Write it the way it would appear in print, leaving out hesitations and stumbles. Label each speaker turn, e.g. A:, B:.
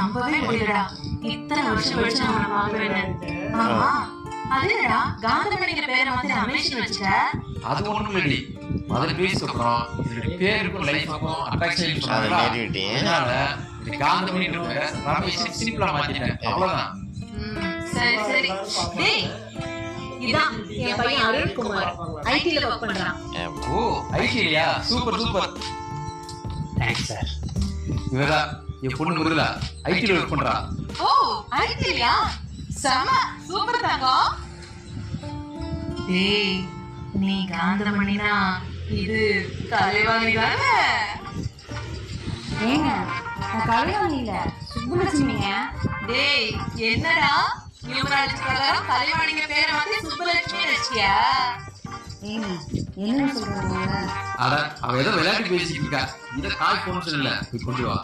A: நம்பவே முடியலடா. இத்தனை வருஷம் கழிச்சு நான் உன்னை பார்க்கிறேன். ஆமா, அது என்னடா காந்தமணிங்கிற பேரை மாதிரி அமேஷன் வச்சுட்ட?
B: அது ஒண்ணும் இல்லடி, முதல்ல பேசி சொல்றோம். இதோட பேருக்கும் லைஃபுக்கும் அட்ராக்ஷன் சொன்னாங்களா, அதனால இந்த காந்தமணின்ற பேரை ரமேஷ் சிம்பிளா மாத்திட்டேன், அவ்வளவுதான்.
A: சரி சரி. டேய், இதான் என் பையன் அருண்குமார், ஐடில ஒர்க் பண்றான்.
B: Oh, idea, super super.
C: Thanks sir.
B: இவரா என் பொண்ணு முருகலா, ஐடில ஒர்க் பண்றா.
A: ஓ, ஐடியா, செம சூப்பர் தங்கம். டேய், நீ காந்தமணினா இது கலைவாணி தானே?
D: ஏங்க, நான் கலைவாணி இல்ல, சுப்புலட்சுமிங்க.
A: டேய், என்னடா நியூமராலஜி பிரகாரம் கலைவாணிங்க பேரை வந்து சுப்புலட்சுமி வச்சியா?
D: ஏங்க, என்ன சொல்றீங்க?
B: அட, அவ ஏதோ விளையாட்டு பேசிட்டு இருக்கா. இந்த கால் போன்னு சொல்லல, போய் கொண்டு வா.